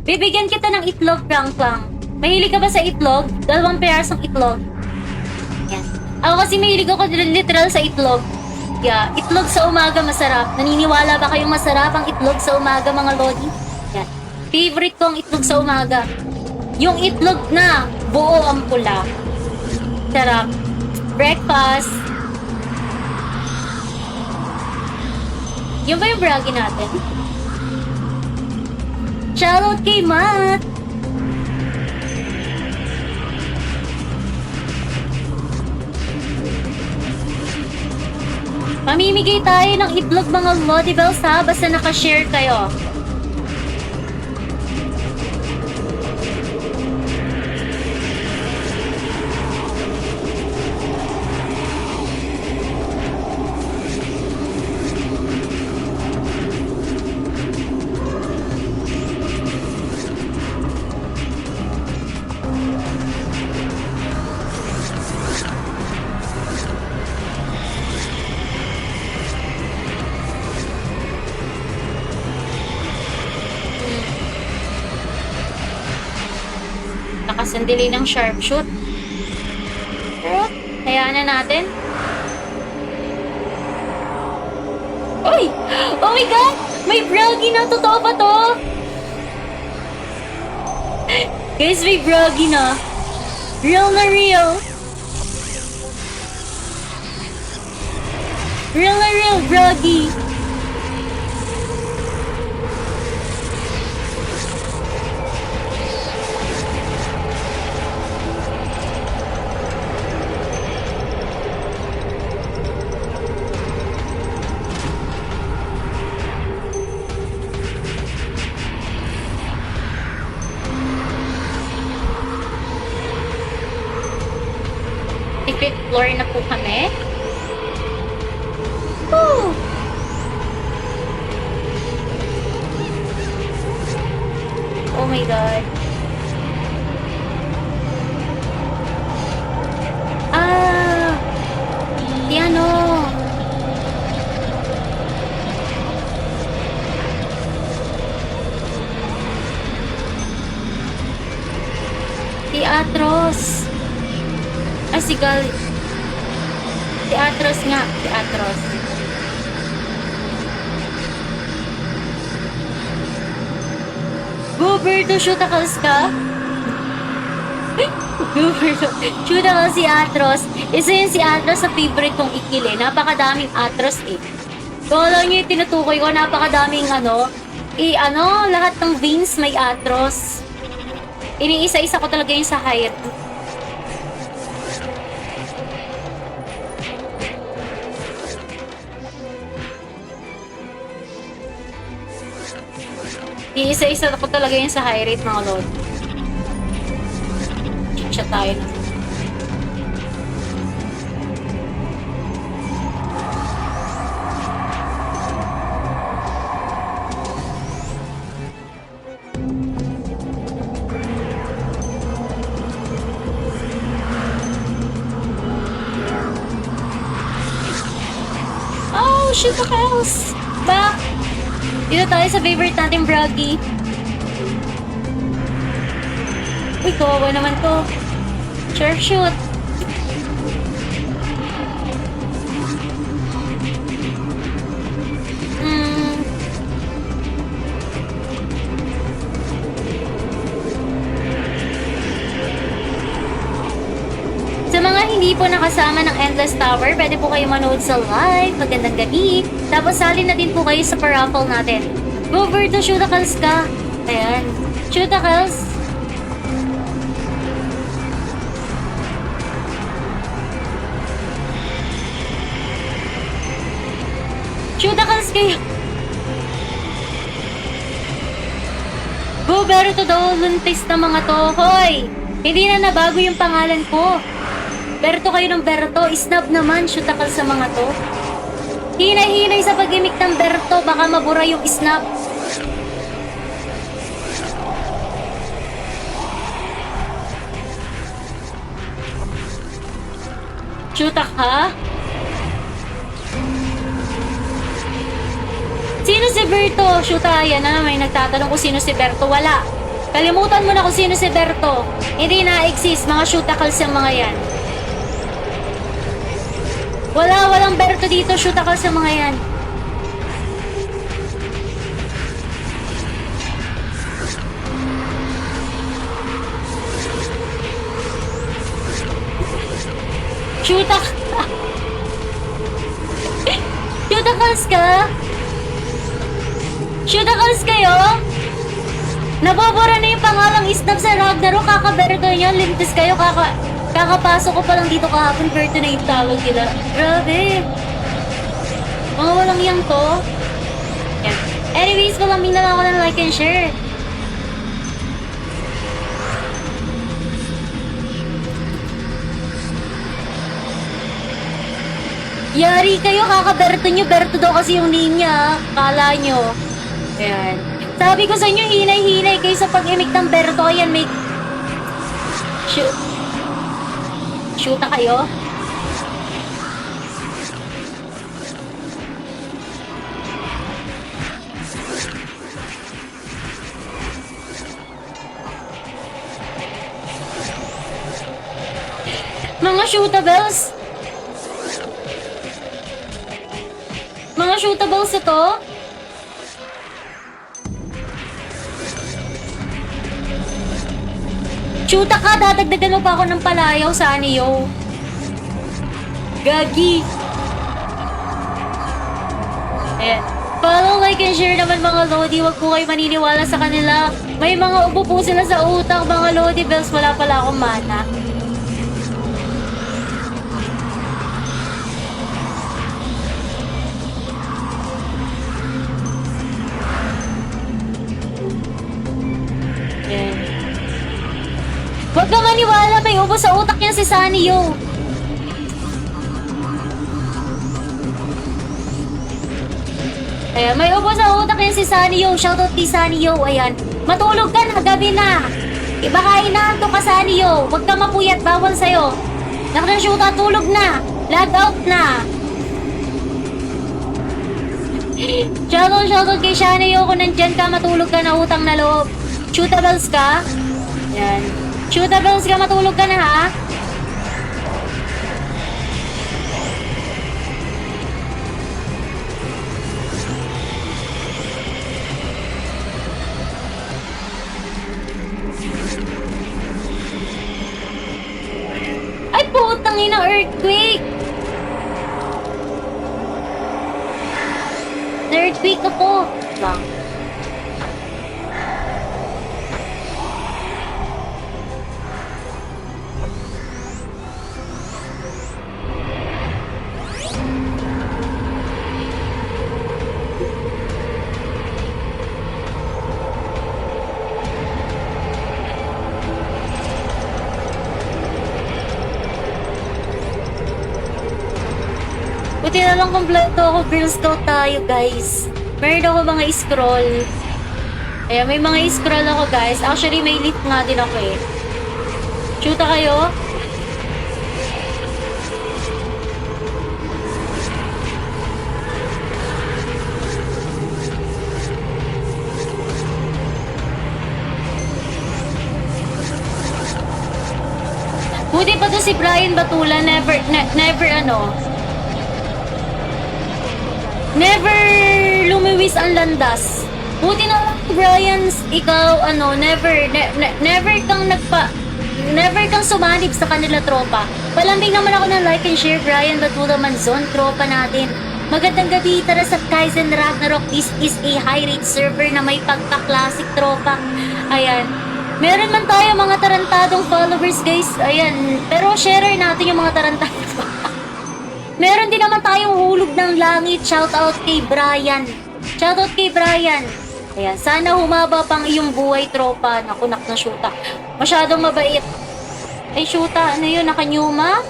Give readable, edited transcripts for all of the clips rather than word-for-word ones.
Bibigyan kita ng itlog, Krang Klang. Mahilig ka ba sa itlog? 2 pirasong itlog. Yan. Ako kasi mahilig ako literal sa itlog. Yeah, itlog sa umaga masarap. Naniniwala ba kayong masarap ang itlog sa umaga, mga lodi? Yan. Favorite ko ang itlog sa umaga. Yung itlog na buo ang pula. Sarap. Breakfast. Yun ba yung bragi natin? Shoutout kay Matt! Mamimigay tayo ng itlog, mga Lodibels, ha? Basta nakashare kayo. Nakasandili ng sharpshoot. Pero, hayaan na natin. Uy! Oh my God! May bragi na! Totoo ba to? Guys, may bragi na. Real na real. Real na real bragi. Secret floor na po kami. Woo! Oh my God. Di ano. Si Atros. Si Gal. Si Atros nga. Si Atros. Guberto, shootakals ka? Guberto, shootakals si Atros. Isa yun si Atros sa favorite kong ikili. Napakadaming Atros eh. So, alam nyo yung tinutukoy ko, napakadaming lahat ng veins may Atros. Iniisa-isa ko talaga yung sa height. Iisa-isa ko talaga yun sa high rate, mga lord. Chicha tayo na. Oh, shoot the house! Back! Dito tayo sa favorite natin, Bragi. Uy, kawawa naman to. Sure, shoot. Sa mga hindi po nakasama ng Endless Tower, pwede po kayo manood sa live. Magandang gabi. Tapos salin na din po kayo sa paraffle natin. Go Berto, shootakals ka. Ayan. Shootakals. Shootakals kayo. Go Berto daw, luntis na mga to. Hoy! Hindi na nabago yung pangalan ko. Berto kayo ng Berto, snub naman, shootakal sa mga to. Hinay-hinay sa pag-imik ng Berto, baka mabura yung snub. Shootak ha? Sino si Berto? Shoota, yan na, may nagtatanong kung sino si Berto. Wala. Kalimutan mo na kung sino si Berto. Hindi na-exist, mga shootakals yung mga yan. Walang Berto dito, shootakals yung mga yan. Shootakals ka? Shootakals kayo? Nabobora na yung pangalang Isnab sa Ragnarok, kaka-Berto nyo, lintis kayo, kakapasok ko pa lang dito kahapon, Berto na yung tawag nila. Grabe. Mga walang yang to. Yan. Anyways, malaming na lang ako ng like and share. Yari kayo, kaka-Berto nyo. Berto daw kasi yung name niya. Kala nyo. Ayan. Sabi ko sa inyo, hinay-hinay kayo sa pag-imik ng Berto. Ayan, may... Shoota kayo? Mga shootables! Mga shootables ito? Shoota ka, dadagdagan mo pa ako ng palayaw sa aniyo. Gagi! Eh, follow, like, and share naman mga Lodi. Huwag po kayo maniniwala sa kanila. May mga ubo po sila sa utak, mga Lodi Bells. Wala pala akong mana. Huwag ka maniwala, may ubo sa utak niya si Sunny Yo. Ayan, may ubo sa utak niya si Sunny Yo. Shoutout kay Sunny Yo. Ayan, matulog ka na, gabi na. Ibakain na to ka, Sunny Yo. Huwag ka mapuyat, bawal sa'yo. Nakashoota, tulog na. Log out na. Shoutout kay Sunny Yo. Kung nandyan ka, matulog ka na, utang na loob. Shootables ka? Ayan. Shootables ka, matulog ka na ha? Ay, putang ina, earthquake! Na-earthquake ako. Lang. Buti na lang kompleto ako, Girl Scout tayo guys. Meron ako mga scroll. Ayan, may mga scroll ako guys. Actually, may lift nga din ako eh. Shoota kayo? Buti pa to si Brian Batula, never lumiwis ang landas. Buti na lang, Brian, ikaw, never kang sumanib sa kanila tropa. Palambing naman ako ng like and share, Brian Batula Manzon, tropa natin. Magandang gabi, tara sa Kaizen Ragnarok. This is a high-rate server na may pagka-classic tropa. Ayan. Meron man tayo mga tarantadong followers, guys. Ayan. Pero share natin yung mga tarantadong. Meron din naman tayong hulog ng langit. Shoutout kay Brian. Shoutout kay Brian. Ayan. Sana humaba pang iyong buhay, tropa. Nakunak na shoota. Masyadong mabait. Ay, shoota. Ano yun? Naka-Numa?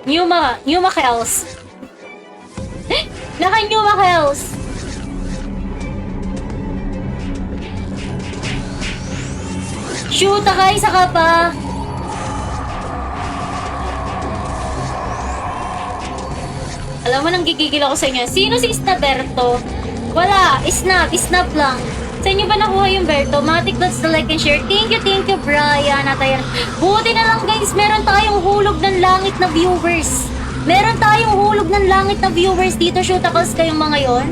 Numa Kels. Naka-Numa Kels. Shoota ka, isa ka pa. Alam mo, nang gigigil ako sa inyo. Sino si Staberto? Wala, snap lang. Sa inyo ba nakuha yung Berto? Matik dots the like and share. Thank you, Brian. At ayan. Buti na lang guys, meron tayong hulog ng langit na viewers. Meron tayong hulog ng langit na viewers dito, Shootables kayong mga yon.